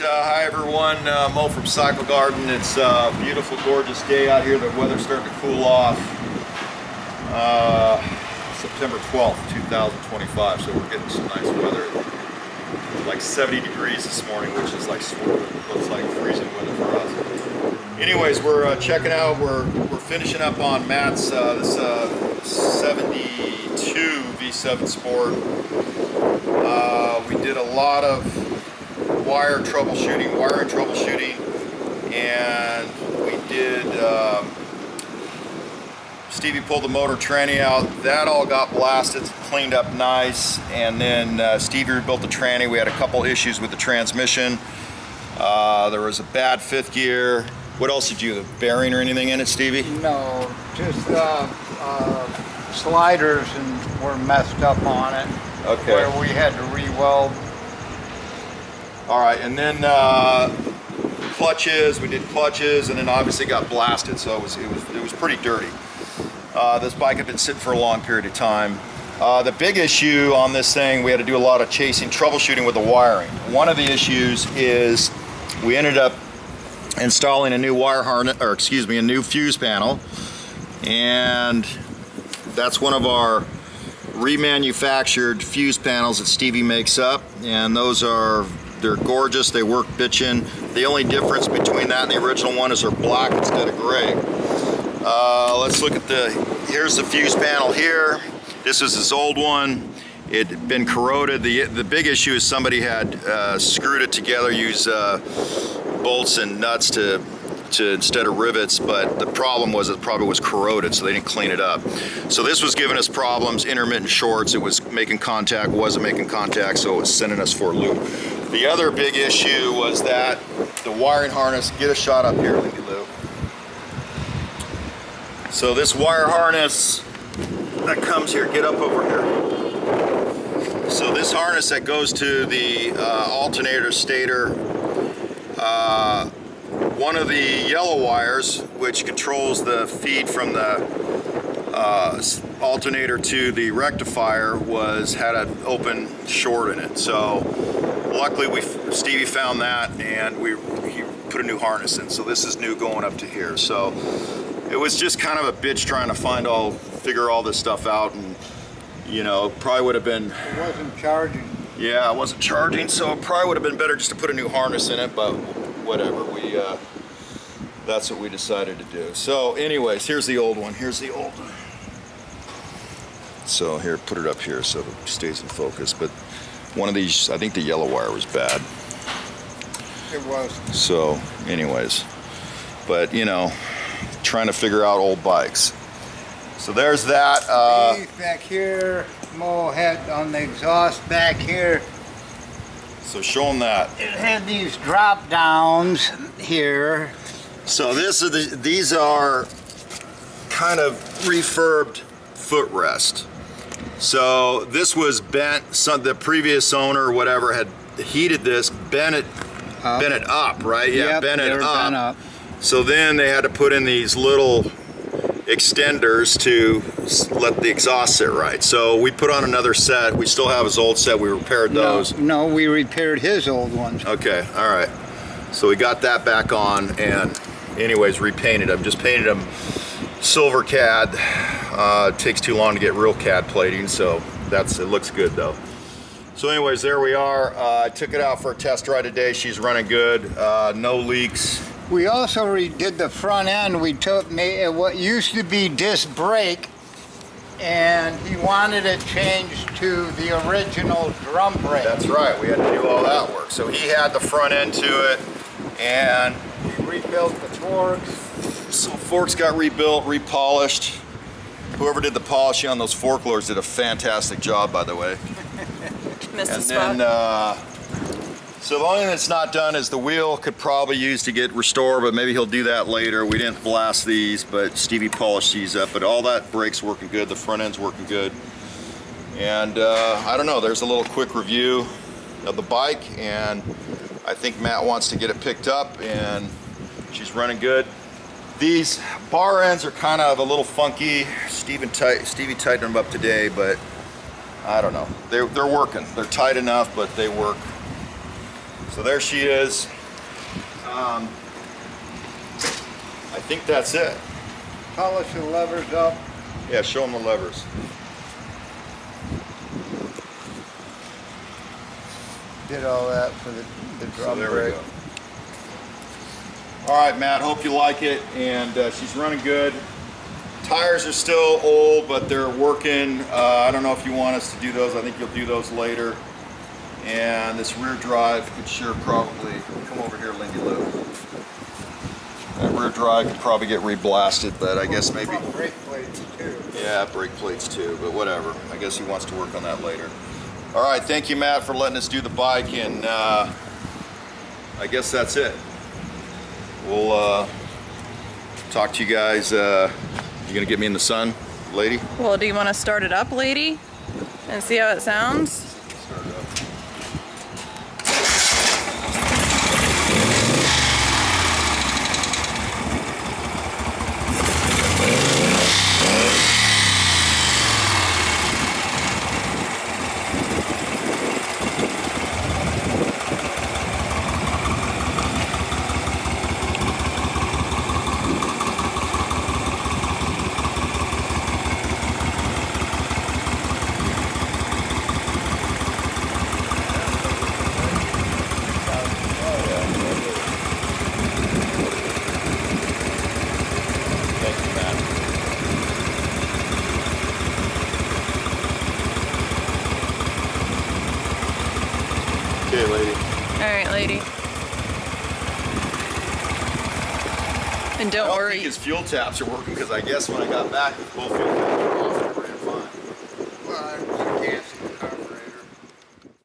Hi everyone, Mo from Cycle Garden. It's a beautiful, gorgeous day out here. The weather's starting to cool off. September 12th, 2025, so we're getting some nice weather. It's like 70 degrees this morning, which is like looks like freezing weather for us. Anyways, we're checking out, we're finishing up on Matt's this 72 V7Sport. We did a lot of wiring troubleshooting, and we did, Stevie pulled the motor tranny out. That all got blasted, cleaned up nice, and then Stevie rebuilt the tranny. We had a couple issues with the transmission. There was a bad fifth gear. What else did you, the bearing or anything in it, Stevie? No, just sliders were messed up on it. Okay. Where we had to re-weld. All right, and then clutches. We did clutches, and then obviously got blasted, so it was pretty dirty. This bike had been sitting for a long period of time. The big issue on this thing, we had to do a lot of troubleshooting with the wiring. One of the issues is we ended up installing a new wire harness, or excuse me, a new fuse panel, and that's one of our remanufactured fuse panels that Stevie makes up, and they're gorgeous. They work bitchin'. The only difference between that and the original one is they're black instead of gray. Let's look at here's the fuse panel here. This was this old one. It had been corroded. The big issue is somebody had screwed it together, used bolts and nuts to instead of rivets, but the problem was it probably was corroded, so they didn't clean it up. So this was giving us problems, intermittent shorts. It was making contact, wasn't making contact, so it was sending us for a loop. The other big issue was that the wiring harness, get a shot up here, Lindy Lou. So this wire harness that comes here, get up over here. So this harness that goes to the alternator stator, one of the yellow wires, which controls the feed from the alternator to the rectifier, had an open short in it. So luckily Stevie found that, and he put a new harness in. So this is new going up to here. So it was just kind of a bitch trying to figure all this stuff out, and probably would have been. It wasn't charging. Yeah, it wasn't charging, so it probably would have been better just to put a new harness in it, but whatever, that's what we decided to do. So anyways, here's the old one. So here, put it up here so it stays in focus. But one of these, I think the yellow wire was bad. It was. So anyways, but trying to figure out old bikes. So there's that. Back here, Mo had on the exhaust back here. So show them that. It had these drop downs here. So these are kind of refurbed footrest. So this was bent. The previous owner, or whatever, had heated this, bent it up, right? Yeah, yep, bent it bent up. So then they had to put in these little extenders to let the exhaust sit right. So we put on another set. We still have his old set. We repaired those. No, we repaired his old ones. Okay, all right. So we got that back on, and anyways, repainted them. Just painted them silver cad. It takes too long to get real cad plating, so it looks good though. So anyways, there we are. I took it out for a test ride today. She's running good. No leaks. We also redid the front end. We took what used to be disc brake, and he wanted it changed to the original drum brake. That's right. We had to do all that work. So he had the front end to it, and he rebuilt the forks. So forks got rebuilt, repolished. Whoever did the polishing on those fork lures did a fantastic job, by the way. Missed a spot. So the only thing that's not done is the wheel could probably use to get restored, but maybe he'll do that later. We didn't blast these, but Stevie polished these up. But all that brake's working good. The front end's working good. And I don't know, there's a little quick review of the bike, and I think Matt wants to get it picked up, and she's running good. These bar ends are kind of a little funky. Stevie tightened them up today, but I don't know. They're working. They're tight enough, but they work. So there she is. I think that's it. Polish the levers up. Yeah, show them the levers. Did all that for the So drum there we brake. go. All right, Matt, hope you like it. And she's running good. Tires are still old, but they're working. I don't know if you want us to do those. I think you'll do those later. And this rear drive could sure probably, come over here, Lindy Lou. That rear drive could probably get reblasted, but I guess maybe, Front brake plates too. yeah, brake plates too, but whatever. I guess he wants to work on that later. All right, thank you, Matt, for letting us do the bike, and I guess that's it. We'll talk to you guys. You gonna get me in the sun, lady? Well, do you want to start it up, lady? And see how it sounds? Start it up. Thank you, Matt. Okay, lady. All right, lady. And I don't don't worry. think his fuel taps are working because I guess when I got back, both fuel taps were off.